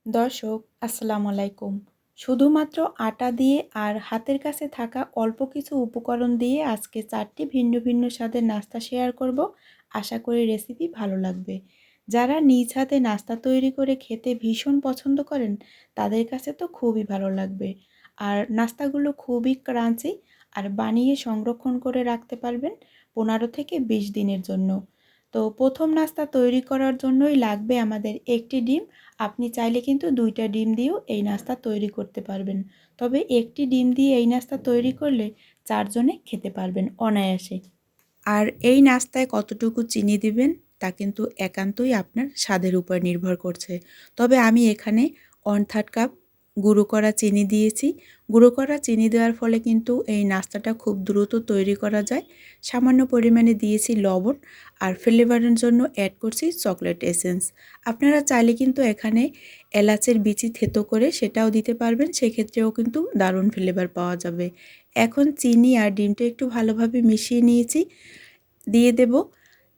দর্শক আসসালামু আলাইকুম। শুধুমাত্র আটা দিয়ে আর হাতের কাছে থাকা অল্প কিছু উপকরণ দিয়ে আজকে 4টি ভিন্ন ভিন্ন স্বাদের নাস্তা শেয়ার করব। আশা করি রেসিপি ভালো লাগবে। যারা নিজ হাতে নাস্তা তৈরি করে খেতে ভীষণ পছন্দ করেন তাদের কাছে তো খুবই ভালো লাগবে। আর নাস্তাগুলো খুবই ক্রাঞ্চি আর বানিয়ে সংরক্ষণ করে রাখতে পারবেন 15 থেকে 20 দিনের জন্য। তো প্রথম নাস্তা তৈরি করার জন্যই লাগবে আমাদের একটি ডিম। আপনি চাইলে কিন্তু 2টা ডিম দিয়েও এই নাস্তা তৈরি করতে পারবেন। তবে একটি ডিম দিয়ে এই নাস্তা তৈরি করলে 4 জনে খেতে পারবেন অনায়াসে। আর এই নাস্তায় কতটুকু চিনি দিবেন তা কিন্তু একান্তই আপনার স্বাদের উপর নির্ভর করছে। তবে আমি এখানে 1/3 কাপ গুঁড়ো করা চিনি দিয়েছি। গুঁড়ো করা চিনি দেওয়ার ফলে কিন্তু এই নাস্তাটা খুব দ্রুত তৈরি করা যায়। সামান্য পরিমাণে দিয়েছি লবণ আর ফ্লেভারের জন্য অ্যাড করছি চকলেট এসেন্স। আপনারা চাইলে কিন্তু এখানে এলাচের বিচি থেতো করে সেটাও দিতে পারবেন, সেক্ষেত্রেও কিন্তু দারুণ ফ্লেভার পাওয়া যাবে। এখন চিনি আর ডিমটা একটু ভালোভাবে মিশিয়ে নিয়েছি। দিয়ে দেব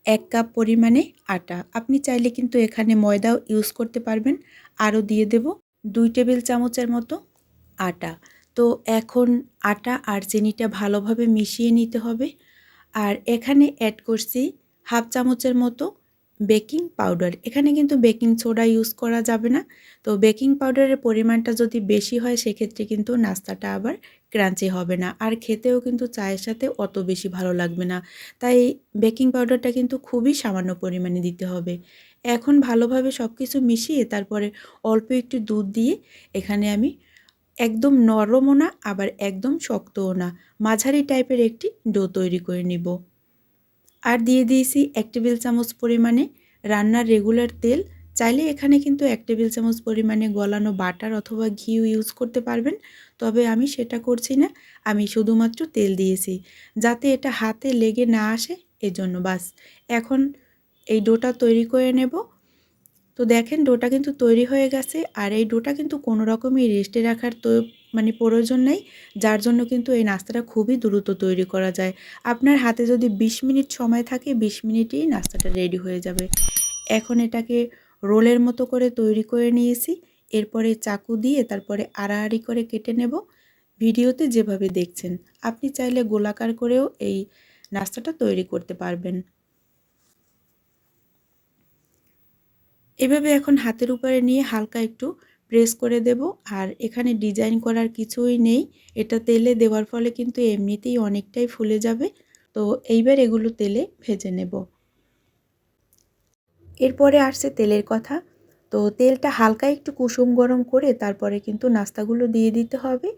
1 কাপ পরিমাণে আটা। আপনি চাইলে কিন্তু এখানে ময়দাও ইউজ করতে পারবেন। আরও দিয়ে দেব 2 টেবিল চামচের মতো আটা। তো এখন আটা আর চিনিটা ভালোভাবে মিশিয়ে নিতে হবে। আর এখানে অ্যাড করছি হাফ চামচের মতো বেকিং পাউডার। এখানে কিন্তু বেকিং সোডা ইউজ করা যাবে না। তো বেকিং পাউডারের পরিমাণটা যদি বেশি হয় সেক্ষেত্রে কিন্তু নাস্তাটা আবার ক্রাঞ্চি হবে না, আর খেতেও কিন্তু চায়ের সাথে অত বেশি ভালো লাগবে না। তাই বেকিং পাউডারটা কিন্তু খুবই সামান্য পরিমাণে দিতে হবে। এখন ভালোভাবে সব কিছু মিশিয়ে তারপরে অল্প একটু দুধ দিয়ে এখানে আমি একদম নরমও না আবার একদম শক্তও না, মাঝারি টাইপের একটি ডো তৈরি করে নিব। আর দিয়ে দিয়েছি 1 টেবিল চামচ পরিমাণে রান্নার রেগুলার তেল। চাইলে এখানে কিন্তু 1 টেবিল চামচ পরিমাণে গলানো বাটার অথবা ঘিও ইউজ করতে পারবেন। তবে আমি সেটা করছি না, আমি শুধুমাত্র তেল দিয়েছি যাতে এটা হাতে লেগে না আসে, এজন্য বাস। এখন এই ডোটা তৈরি করে নেব। তো দেখেন ডোটা কিন্তু তৈরি হয়ে গেছে, আর এই ডোটা কিন্তু কোনো রকমই রেস্টে রাখার প্রয়োজন নেই, যার জন্য কিন্তু এই নাস্তাটা খুবই দ্রুত তৈরি করা যায়। আপনার হাতে যদি 20 মিনিট সময় থাকে 20 মিনিটেই নাস্তাটা রেডি হয়ে যাবে। এখন এটাকে রোলের মতো করে তৈরি করে নিয়েছি। এরপরে চাকু দিয়ে তারপরে আড়াআড়ি করে কেটে নেব, ভিডিওতে যেভাবে দেখছেন। আপনি চাইলে গোলাকার করেও এই নাস্তাটা তৈরি করতে পারবেন। এভাবে এখন হাতের উপরে নিয়ে হালকা একটু প্রেস করে দেব। আর এখানে ডিজাইন করার কিছুই নেই, এটা তেলে দেওয়ার ফলে কিন্তু এমনিতেই অনেকটাই ফুলে যাবে। তো এইবার এগুলো তেলে ভেজে নেব। এরপরে আসছে তেলের কথা। তো তেলটা হালকা একটু কুসুম গরম করে তারপরে কিন্তু নাস্তাগুলো দিয়ে দিতে হবে।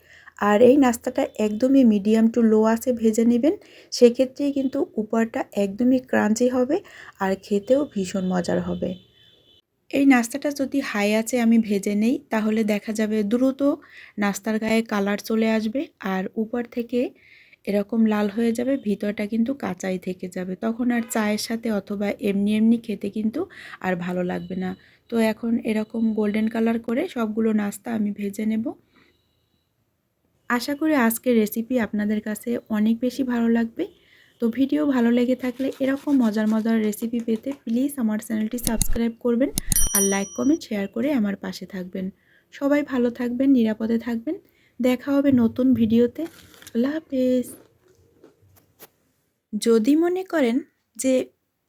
আর এই নাস্তাটা একদমই মিডিয়াম টু লো আঁচে ভেজে নেবেন, সেক্ষেত্রেই কিন্তু উপরটা একদমই ক্রাঞ্চি হবে আর খেতেও ভীষণ মজার হবে। এই নাস্তাটা যদি হাই আঁচে আমি ভেজে নেই তাহলে দেখা যাবে দ্রুত নাস্তার গায়ে কালার চলে আসবে আর উপর থেকে এরকম লাল হয়ে যাবে, ভিতরটা কিন্তু কাঁচাই থেকে যাবে। তখন আর চায়ের সাথে অথবা এমনি এমনি খেতে কিন্তু আর ভালো লাগবে না। তো এখন এরকম গোল্ডেন কালার করে সবগুলো নাস্তা আমি ভেজে নেব। আশা করি আজকের রেসিপি আপনাদের কাছে অনেক বেশি ভালো লাগবে। তো ভিডিও ভালো লেগে থাকলে এরকম মজার মজার রেসিপি পেতে প্লিজ আমার চ্যানেলটি সাবস্ক্রাইব করবেন আর লাইক কমেন্ট শেয়ার করে আমার পাশে থাকবেন। সবাই ভালো থাকবেন, নিরাপদে থাকবেন। দেখা হবে নতুন ভিডিওতে। আল্লাহ হাফেজ। যদি মনে করেন যে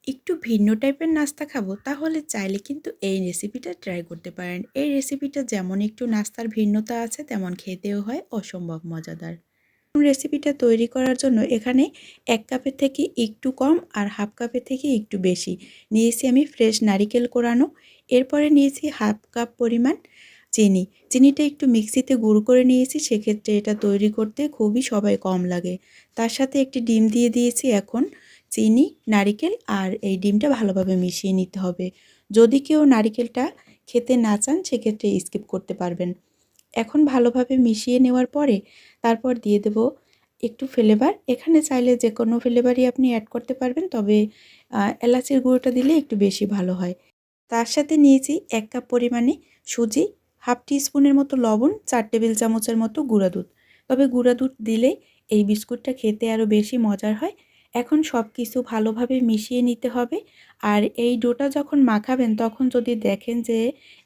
একটু ভিন্ন টাইপের নাস্তা খাবো তাহলে চাইলে কিন্তু এই রেসিপিটা ট্রাই করতে পারেন। এই রেসিপিটা যেমন একটু নাস্তার ভিন্নতা আছে তেমন খেতেও হয় অসম্ভব মজাদার। রেসিপিটা তৈরি করার জন্য এখানে 1 কাপের থেকে একটু কম আর হাফ কাপের থেকে একটু বেশি নিয়েছি আমি ফ্রেশ নারিকেল কোরানো। এরপরে নিয়েছি হাফ কাপ পরিমাণ চিনি। চিনিটা একটু মিক্সিতে গুঁড়ো করে নিয়েছি, সেক্ষেত্রে এটা তৈরি করতে খুবই সবাই কম লাগে। তার সাথে একটি ডিম দিয়ে দিয়েছি। এখন চিনি, নারিকেল আর এই ডিমটা ভালোভাবে মিশিয়ে নিতে হবে। যদি কেউ নারিকেলটা খেতে না চান সেক্ষেত্রে স্কিপ করতে পারবেন। এখন ভালোভাবে মিশিয়ে নেওয়ার পরে তারপর দিয়ে দেব একটু ফ্লেভার। এখানে চাইলে যে কোনো ফ্লেভারই আপনি অ্যাড করতে পারবেন, তবে এলাচের গুঁড়োটা দিলে একটু বেশি ভালো হয়। তার সাথে নিয়েছি 1 কাপ পরিমাণে সুজি, হাফ টি স্পুনের মতো লবণ, 4 টেবিল চামচের মতো গুঁড়া দুধ। তবে গুঁড়া দুধ দিলে এই বিস্কুটটা খেতে আরও বেশি মজার হয়। এখন সব কিছু ভালোভাবে মিশিয়ে নিতে হবে আর এই ডোটা যখন মাখাবেন তখন যদি দেখেন যে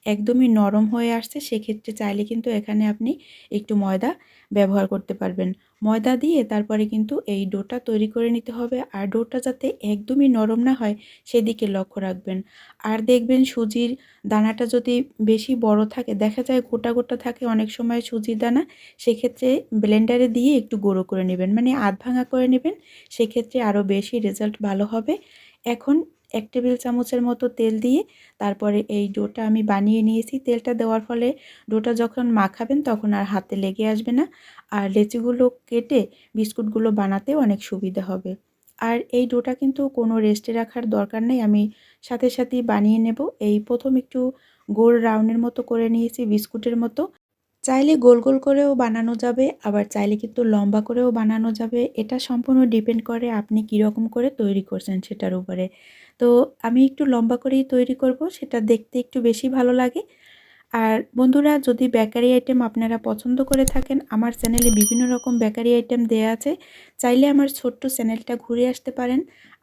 একদমই নরম হয়ে আসছে, সেক্ষেত্রে চাইলে কিন্তু এখানে আপনি একটু ময়দা ব্যবহার করতে পারবেন। ময়দা দিয়ে তারপরে কিন্তু এই ডোটা তৈরি করে নিতে হবে। আর ডোটা যাতে একদমই নরম না হয় সেদিকে লক্ষ্য রাখবেন। আর দেখবেন সুজির দানাটা যদি বেশি বড় থাকে, দেখা যায় গোটা গোটা থাকে অনেক সময় সুজির দানা, সেক্ষেত্রে ব্লেন্ডারে দিয়ে একটু গুঁড়ো করে নেবেন, মানে আধ ভাঙা করে নেবেন, সেক্ষেত্রে আরও বেশি রেজাল্ট ভালো হবে। এখন 1 টেবিল চামচের মতো তেল দিয়ে তারপরে এই ডোটা আমি বানিয়ে নিয়েছি। তেলটা দেওয়ার ফলে ডোটা যখন মাখাবেন তখন আর হাতে লেগে আসবে না, আর লেচিগুলো কেটে বিস্কুটগুলো বানাতেও অনেক সুবিধা হবে। আর এই ডোটা কিন্তু কোনো রেস্টে রাখার দরকার নেই, আমি সাথে সাথেই বানিয়ে নেব। এই প্রথম একটু গোল রাউন্ডের মতো করে নিয়েছি বিস্কুটের মতো। চাইলে গোল গোল করেও বানানো যাবে, আবার চাইলে কিন্তু লম্বা করেও বানানো যাবে। এটা সম্পূর্ণ ডিপেন্ড করে আপনি কীরকম করে তৈরি করছেন সেটার উপরে। তো আমি একটু লম্বা করেই তৈরি করব, সেটা দেখতে একটু বেশি ভালো লাগে। আর বন্ধুরা, যদি বেকারি আইটেম আপনারা পছন্দ করে থাকেন, আমার চ্যানেলে বিভিন্ন রকম বেকারি আইটেম দেয়া আছে, চাইলে আমার ছোট্ট চ্যানেলটা ঘুরে আসতে পারেন।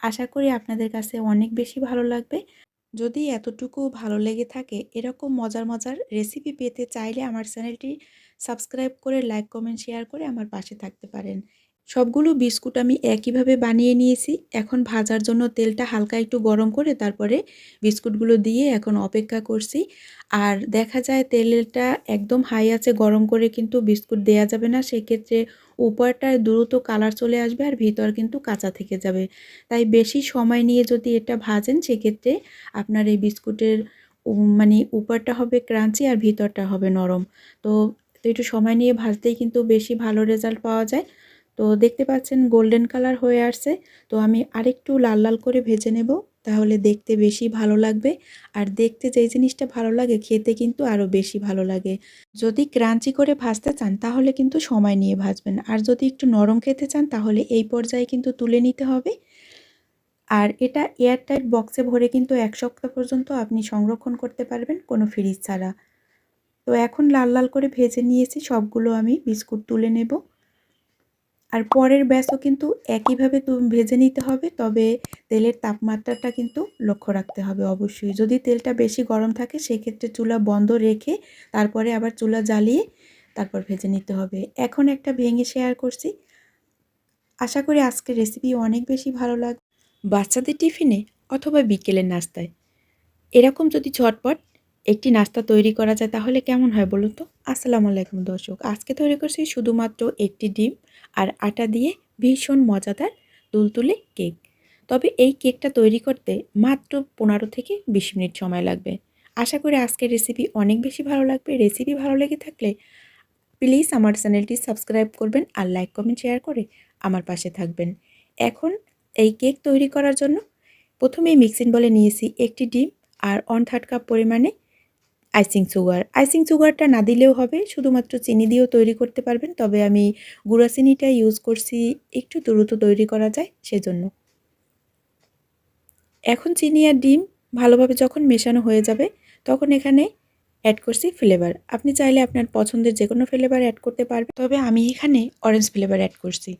আশা করি আপনাদের কাছে অনেক বেশি ভালো লাগবে। যদি এতটুকু ভালো লেগে থাকে, এরকম মজার মজার রেসিপি পেতে চাইলে আমার চ্যানেলটি সাবস্ক্রাইব করে লাইক কমেন্ট শেয়ার করে আমার পাশে থাকতে পারেন। সবগুলো বিস্কুট আমি একইভাবে বানিয়ে নিয়েছি। এখন ভাজার জন্য তেলটা হালকা একটু গরম করে তারপরে বিস্কুটগুলো দিয়ে এখন অপেক্ষা করছি। আর দেখা যায় তেলটা একদম হাই আছে গরম করে কিন্তু বিস্কুট দেয়া যাবে না, সেক্ষেত্রে উপরটায় দ্রুত কালার চলে আসবে আর ভিতর কিন্তু কাঁচা থেকে যাবে। তাই বেশি সময় নিয়ে যদি এটা ভাজেন, সেক্ষেত্রে আপনার এই বিস্কুটের মানে উপরটা হবে ক্রাঞ্চি আর ভিতরটা হবে নরম। তো একটু সময় নিয়ে ভাজতেই কিন্তু বেশি ভালো রেজাল্ট পাওয়া যায়। তো দেখতে পাচ্ছেন গোল্ডেন কালার হয়ে আসছে। তো আমি আরেকটু লাল লাল করে ভেজে নেব, তাহলে দেখতে বেশি ভালো লাগবে। আর দেখতে যেই জিনিসটা ভালো লাগে খেতে কিন্তু আরও বেশি ভালো লাগে। যদি ক্রাঞ্চি করে ভাজতে চান তাহলে কিন্তু সময় নিয়ে ভাজবেন, আর যদি একটু নরম খেতে চান তাহলে এই পর্যায়ে কিন্তু তুলে নিতে হবে। আর এটা এয়ারটাইট বক্সে ভরে কিন্তু 1 সপ্তাহ পর্যন্ত আপনি সংরক্ষণ করতে পারবেন কোনো ফ্রিজ ছাড়া। তো এখন লাল লাল করে ভেজে নিয়েছি, সবগুলো আমি বিস্কুট তুলে নেব। আর পরের ব্যাচও কিন্তু একইভাবে ভেজে নিতে হবে, তবে তেলের তাপমাত্রাটা কিন্তু লক্ষ্য রাখতে হবে অবশ্যই। যদি তেলটা বেশি গরম থাকে সেক্ষেত্রে চুলা বন্ধ রেখে তারপরে আবার চুলা জ্বালিয়ে তারপর ভেজে নিতে হবে। এখন একটা ভেঙে শেয়ার করছি। আশা করি আজকের রেসিপি অনেক বেশি ভালো লাগবে বাচ্চাদের টিফিনে অথবা বিকেলের নাস্তায়। এরকম যদি ঝটপট একটি নাস্তা তৈরি করা যায় তাহলে কেমন হয় বলুন তো? আসসালামু আলাইকুম দর্শক। আজকে তৈরি করছি শুধুমাত্র একটি ডিম আর আটা দিয়ে ভীষণ মজাদার তুলতুলে কেক। তবে এই কেকটা তৈরি করতে মাত্র 15 থেকে 20 মিনিট সময় লাগবে। আশা করি আজকের রেসিপি অনেক বেশি ভালো লাগবে। রেসিপি ভালো লেগে থাকলে প্লিজ আমার চ্যানেলটি সাবস্ক্রাইব করবেন আর লাইক কমেন্ট শেয়ার করে আমার পাশে থাকবেন। এখন এই কেক তৈরি করার জন্য প্রথমেই মিক্সিং বলে নিয়েছি একটি ডিম আর 1/3 কাপ পরিমাণে আইসিং সুগার। আইসিং সুগারটা না দিলেও হবে, শুধুমাত্র চিনি দিয়েও তৈরি করতে পারবেন, তবে আমি গুঁড়া চিনিটা ইউজ করছি, একটু দ্রুত তৈরি করা যায় সেজন্য। এখন চিনি আর ডিম ভালোভাবে যখন মেশানো হয়ে যাবে তখন এখানে অ্যাড করছি ফ্লেভার। আপনি চাইলে আপনার পছন্দের যে কোনো ফ্লেভার অ্যাড করতে পারবেন, তবে আমি এখানে অরেঞ্জ ফ্লেভার অ্যাড করছি।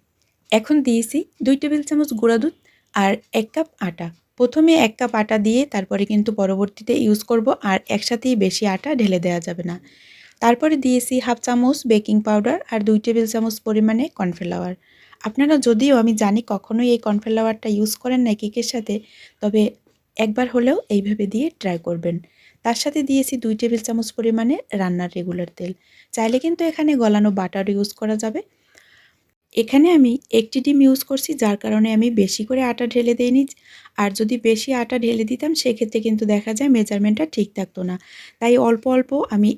এখন দিয়েছি 2 টেবিল চামচ গুঁড়া দুধ আর 1 কাপ আটা। প্রথমে 1 কাপ আটা দিয়ে তারপরে কিন্তু পরবর্তীতে ইউজ করব, আর একসাথেই বেশি আটা ঢেলে দেওয়া যাবে না। তারপরে দিয়েছি হাফ চামচ বেকিং পাউডার আর 2 টেবিল চামচ পরিমাণে কর্নফ্লাওয়ার। আপনারা যদিও আমি জানি কখনোই এই কর্নফ্লাওয়ারটা ইউজ করেন না কেকের সাথে, তবে একবার হলেও এইভাবে দিয়ে ট্রাই করবেন। তার সাথে দিয়েছি 2 টেবিল চামচ পরিমাণে রান্নার রেগুলার তেল। চাইলে কিন্তু এখানে গলানো বাটার ইউজ করা যাবে। এখানে আমি একটি ডিম ইউজ করছি, যার কারণে আমি বেশি করে আটা ঢেলে দেইনি। আর যদি বেশি আটা ঢেলে দিতাম সেক্ষেত্রে কিন্তু দেখা যায় মেজারমেন্টটা ঠিক থাকতো না। তাই অল্প অল্প আমি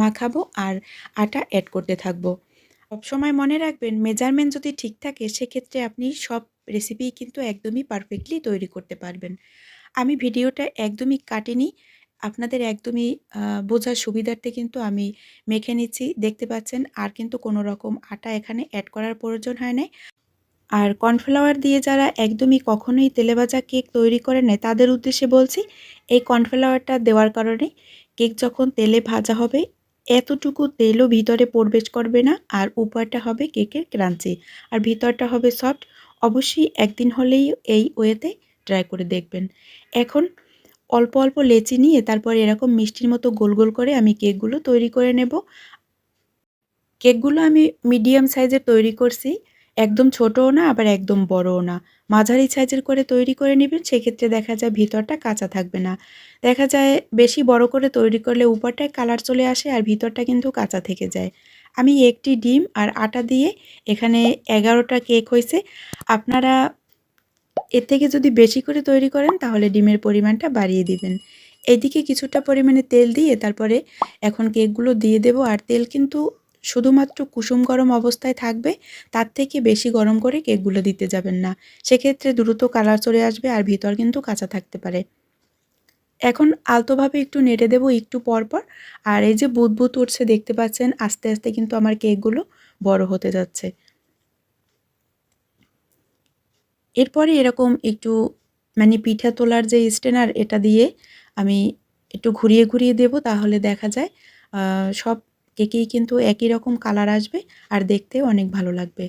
মাখাবো আর আটা অ্যাড করতে থাকবো। সবসময় মনে রাখবেন মেজারমেন্ট যদি ঠিক থাকে সেক্ষেত্রে আপনি সব রেসিপি কিন্তু একদমই পারফেক্টলি তৈরি করতে পারবেন। আমি ভিডিওটা একদমই কাটিনি, আপনাদের একদমই বোঝার সুবিধার্থে কিন্তু আমি মেখে নিচ্ছি। দেখতে পাচ্ছেন আর কিন্তু কোনো রকম আটা এখানে অ্যাড করার প্রয়োজন হয় নাই। আর কর্নফ্লাওয়ার দিয়ে যারা একদমই কখনোই তেলেভাজা কেক তৈরি করে নেয় তাদের উদ্দেশ্যে বলছি, এই কর্নফ্লাওয়ারটা দেওয়ার কারণে কেক যখন তেলে ভাজা হবে এতটুকু তেলও ভিতরে প্রবেশ করবে না, আর উপরটা হবে কেকের ক্রাঞ্চি আর ভিতরটা হবে সফট। অবশ্যই একদিন হলেই এই ওয়েতে ট্রাই করে দেখবেন। এখন অল্প অল্প লেচি নিয়ে তারপরে এরকম মিষ্টির মতো গোল গোল করে আমি কেকগুলো তৈরি করে নেব। কেকগুলো আমি মিডিয়াম সাইজের তৈরি করছি। একদম ছোটও না আবার একদম বড়ও না। মাঝারি সাইজের করে তৈরি করে নিবেন। সেক্ষেত্রে দেখা যায় ভিতরটা কাঁচা থাকবে না। দেখা যায় বেশি বড় করে তৈরি করলে উপরটায় কালার চলে আসে আর ভিতরটা কিন্তু কাঁচা থেকে যায়। আমি ১ টি ডিম আর আটা দিয়ে এখানে ১১ টা কেক হইছে। আপনারা এর থেকে যদি বেশি করে তৈরি করেন তাহলে ডিমের পরিমাণটা বাড়িয়ে দিবেন। এদিকে কিছুটা পরিমাণে তেল দিয়ে তারপরে এখন কেকগুলো দিয়ে দেব। আর তেল কিন্তু শুধুমাত্র কুসুম গরম অবস্থায় থাকবে, তার থেকে বেশি গরম করে কেকগুলো দিতে যাবেন না। সেক্ষেত্রে দ্রুত কালার চলে আসবে আর ভিতর কিন্তু কাঁচা থাকতে পারে। এখন আলতোভাবে একটু নেড়ে দেব একটু পর পর। আর এই যে বুদবুদ উঠছে দেখতে পাচ্ছেন, আস্তে আস্তে কিন্তু আমার কেকগুলো বড় হতে যাচ্ছে। এরপরে এরকম একটু মানে পিঠা তোলার যে স্ট্রেনার এটা দিয়ে আমি একটু ঘুরিয়ে ঘুরিয়ে দেব, তাহলে দেখা যায় সব কেকেই কিন্তু একই রকম কালার আসবে আর দেখতেও অনেক ভালো লাগবে।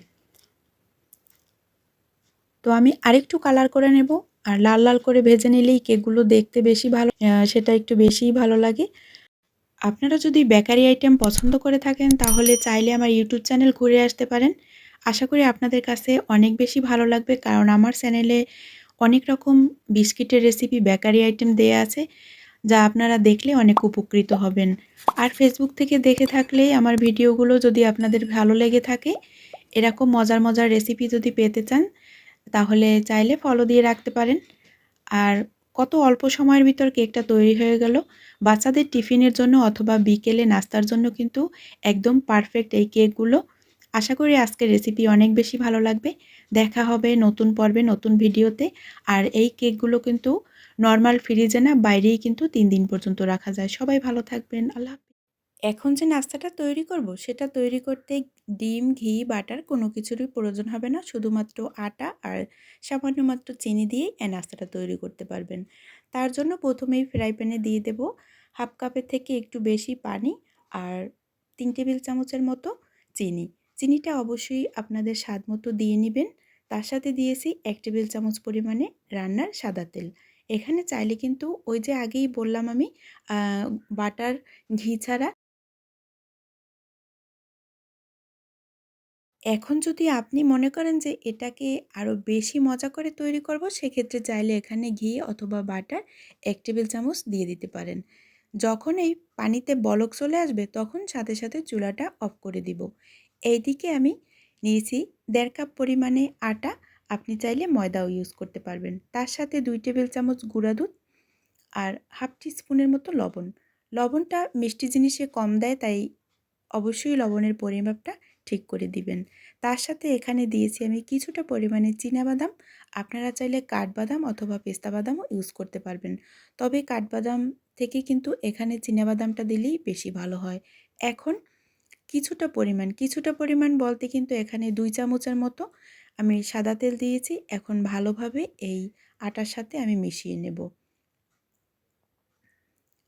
তো আমি আরেকটু কালার করে নেব। আর লাল লাল করে ভেজে নিলেই কেকগুলো দেখতে বেশি ভালো, সেটা একটু বেশিই ভালো লাগে। আপনারা যদি বেকারি আইটেম পছন্দ করে থাকেন তাহলে চাইলে আমার ইউটিউব চ্যানেল ঘুরে আসতে পারেন। আশা করি আপনাদের কাছে অনেক বেশি ভালো লাগবে, কারণ আমার চ্যানেলে অনেক রকম বিস্কিটের রেসিপি, বেকারি আইটেম দেয়া আছে, যা আপনারা দেখলে অনেক উপকৃত হবেন। আর ফেসবুক থেকে দেখে থাকলে আমার ভিডিওগুলো যদি আপনাদের ভালো লেগে থাকে, এরকম মজার মজার রেসিপি যদি পেতে চান তাহলে চাইলে ফলো দিয়ে রাখতে পারেন। আর কত অল্প সময়ের ভিতর কেকটা তৈরি হয়ে গেল। বাচ্চাদের টিফিনের জন্য অথবা বিকেলে নাস্তার জন্য কিন্তু একদম পারফেক্ট এই কেকগুলো। আশা করি আজকের রেসিপি অনেক বেশি ভালো লাগবে। দেখা হবে নতুন পর্বে নতুন ভিডিওতে। আর এই কেকগুলো কিন্তু নরমাল ফ্রিজে না, বাইরেই কিন্তু ৩ দিন পর্যন্ত রাখা যায়। সবাই ভালো থাকবেন। আল্লাহ হাফেজ। এখন যে নাস্তাটা তৈরি করব সেটা তৈরি করতে ডিম, ঘি, বাটার কোনো কিছুরই প্রয়োজন হবে না। শুধুমাত্র আটা আর সামান্য মাত্র চিনি দিয়েই এই নাস্তাটা তৈরি করতে পারবেন। তার জন্য প্রথমেই ফ্রাই প্যানে দিয়ে দেব 1/2 কাপের থেকে একটু বেশি পানি আর ৩ টেবিল চামচের মতো চিনি। চিনিটা অবশ্যই আপনাদের স্বাদ মতো দিয়ে নিবেন। তার সাথে দিয়েছি ১ টেবিল চামচ পরিমাণে রান্নার সাদা তেল। এখানে চাইলে কিন্তু ওই যে আগেই বললাম আমি আ বাটার, ঘি ছাড়া। এখন যদি আপনি মনে করেন যে এটাকে আরও বেশি মজা করে তৈরি করব, সেক্ষেত্রে চাইলে এখানে ঘি অথবা বাটার ১ টেবিল চামচ দিয়ে দিতে পারেন। যখন এই পানিতে বলক চলে আসবে তখন সাথে সাথে চুলাটা অফ করে দিব। এইদিকে আমি নিয়েছি ১.৫ কাপ পরিমাণে আটা, আপনি চাইলে ময়দাও ইউজ করতে পারবেন। তার সাথে ২ টেবিল চামচ গুঁড়া দুধ আর হাফ টি স্পুনের মতো লবণ। লবণটা মিষ্টি জিনিসে কম দেয়, তাই অবশ্যই লবণের পরিমাপটা ঠিক করে দিবেন। তার সাথে এখানে দিয়েছি আমি কিছুটা পরিমাণে চিনাবাদাম। আপনারা চাইলে কাঠবাদাম অথবা পেস্তা বাদামও ইউজ করতে পারবেন। তবে কাঠবাদাম থেকে কিন্তু এখানে চিনাবাদামটা দিলেই বেশি ভালো হয়। এখন কিছুটা পরিমাণ বলতে কিন্তু এখানে ২ চামচের মতো আমি সাদা তেল দিয়েছি। এখন ভালোভাবে এই আটার সাথে আমি মিশিয়ে নেব।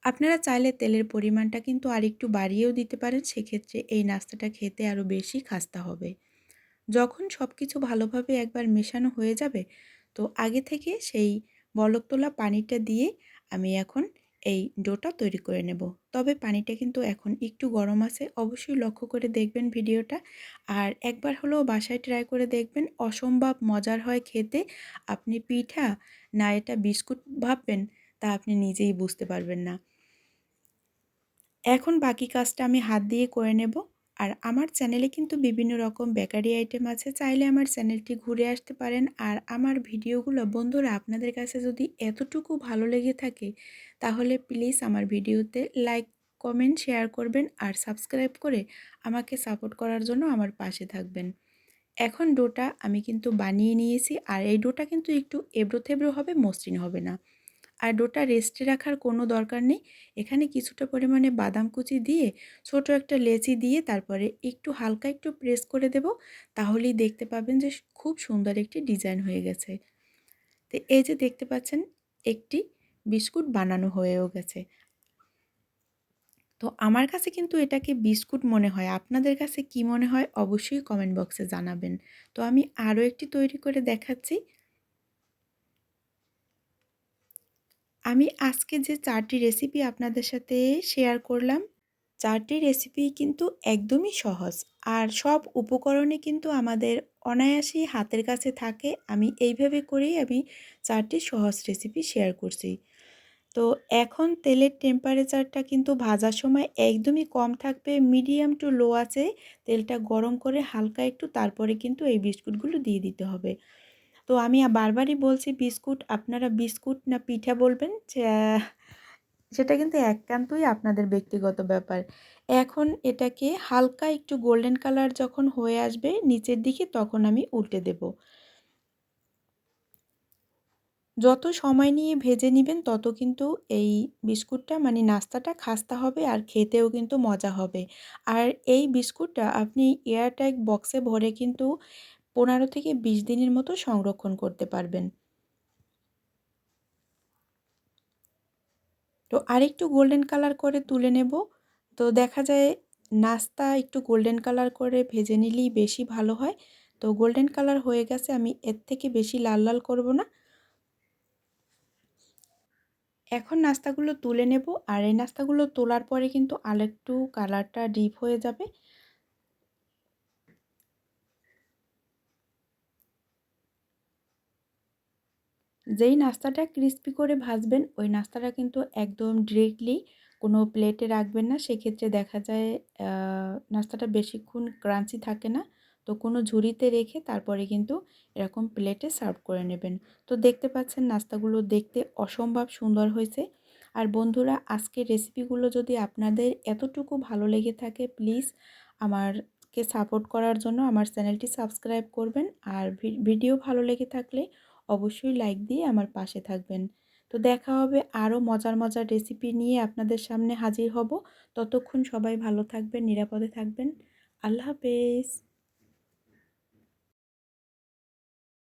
আপনারা চাইলে তেলের পরিমাণটা কিন্তু আরেকটু বাড়িয়েও দিতে পারেন, সেক্ষেত্রে এই নাস্তাটা খেতে আরও বেশি খাস্তা হবে। যখন সব কিছু ভালোভাবে একবার মেশানো হয়ে যাবে, তো আগে থেকে সেই বলক তোলা পানিটা দিয়ে আমি এখন এই ডোটা তৈরি করে নেব। তবে পানিটা কিন্তু এখন একটু গরম আছে, অবশ্যই লক্ষ্য করে দেখবেন ভিডিওটা। আর একবার হলেও বাসায় ট্রাই করে দেখবেন, অসম্ভব মজার হয় খেতে। আপনি পিঠা না এটা বিস্কুট ভাববেন তা আপনি নিজেই বুঝতে পারবেন না। এখন বাকি কাজটা আমি হাত দিয়ে করে নেব। আর আমার চ্যানেলে কিন্তু বিভিন্ন রকম বেকারি আইটেম আছে, চাইলে আমার চ্যানেলটি ঘুরে আসতে পারেন। আর আমার ভিডিওগুলো বন্ধুরা আপনাদের কাছে যদি এতটুকু ভালো লেগে থাকে তাহলে প্লিজ আমার ভিডিওতে লাইক, কমেন্ট, শেয়ার করবেন আর সাবস্ক্রাইব করে আমাকে সাপোর্ট করার জন্য আমার পাশে থাকবেন। এখন ডোটা আমি কিন্তু বানিয়ে নিয়েছি, আর এই ডোটা কিন্তু একটু এবড়ো-থেবড়ো হবে, মসৃণ হবে না। আর ডোটা রেস্টে রাখার কোনো দরকার নেই। এখানে কিছুটা পরিমাণে বাদাম কুচি দিয়ে ছোট একটা লেচি দিয়ে তারপরে একটু হালকা একটু প্রেস করে দেব। তাহলেই দেখতে পাবেন যে খুব সুন্দর একটি ডিজাইন হয়ে গেছে। তো এই যে দেখতে পাচ্ছেন একটি বিস্কুট বানানো হয়েও গেছে। তো আমার কাছে কিন্তু এটাকে বিস্কুট মনে হয়। আপনাদের কাছে কি মনে হয় অবশ্যই কমেন্ট বক্সে জানাবেন। তো আমি আরও একটি তৈরি করে দেখাচ্ছি। আমি আজকে যে ৪টি রেসিপি আপনাদের সাথে শেয়ার করলাম, ৪টি রেসিপি কিন্তু একদমই সহজ। আর সব উপকরণই কিন্তু আমাদের অনায়াসেই হাতের কাছে থাকে। আমি এইভাবে করেই ৪টি সহজ রেসিপি শেয়ার করছি। তো এখন তেলের টেম্পারেচারটা কিন্তু ভাজার সময় একদমই কম থাকবে, মিডিয়াম টু লো আঁচে তেলটা গরম করে হালকা একটু তারপরে কিন্তু এই বিস্কুটগুলো দিয়ে দিতে হবে। তো আমি বারবারই বলছি বিস্কুট, আপনারা বিস্কুট না পিঠা বলবেন সেটা কিন্তু একান্তই আপনাদের ব্যক্তিগত ব্যাপার। এখন এটাকে হালকা একটু গোল্ডেন কালার যখন হয়ে আসবে নিচের দিকে তখন আমি উল্টে দেব। যত সময় নিয়ে ভেজে নিবেন তত কিন্তু এই বিস্কুটটা মানে নাস্তাটা খাস্তা হবে আর খেতেও কিন্তু মজা হবে। আর এই বিস্কুটটা আপনি এয়ারটাইট বক্সে ভরে কিন্তু ১৫ থেকে ২০ দিনের মতো সংরক্ষণ করতে পারবেন। তো আরেকটু গোল্ডেন কালার করে তুলে নেব। তো দেখা যায় নাস্তা একটু গোল্ডেন কালার করে ভেজে নিলেই বেশি ভালো হয়। তো গোল্ডেন কালার হয়ে গেছে, আমি এর থেকে বেশি লাল লাল করব না। এখন নাস্তাগুলো তুলে নেব আর এই নাস্তাগুলো তোলার পরে কিন্তু আরেকটু কালারটা ডিপ হয়ে যাবে। যেই নাস্তাটা ক্রিস্পি করে ভাজবেন ওই নাস্তাটা কিন্তু একদম ডিরেক্টলি কোনো প্লেটে রাখবেন না। সেক্ষেত্রে দেখা যায় নাস্তাটা বেশিক্ষণ ক্রাঞ্চি থাকে না। তো কোনো ঝুড়িতে রেখে তারপরে কিন্তু এরকম প্লেটে সার্ভ করে নেবেন। তো দেখতে পাচ্ছেন নাস্তাগুলো দেখতে অসম্ভব সুন্দর হয়েছে। আর বন্ধুরা, আজকের রেসিপিগুলো যদি আপনাদের এতটুকু ভালো লেগে থাকে প্লিজ আমারকে সাপোর্ট করার জন্য আমার চ্যানেলটি সাবস্ক্রাইব করবেন। আর ভিডিও ভালো লেগে থাকলে অবশ্যই লাইক দিয়ে আমার পাশে থাকবেন। তো দেখা হবে আরও মজার মজার রেসিপি নিয়ে আপনাদের সামনে হাজির হব। ততক্ষণ সবাই ভালো থাকবেন, নিরাপদে থাকবেন। আল্লাহ হাফেজ।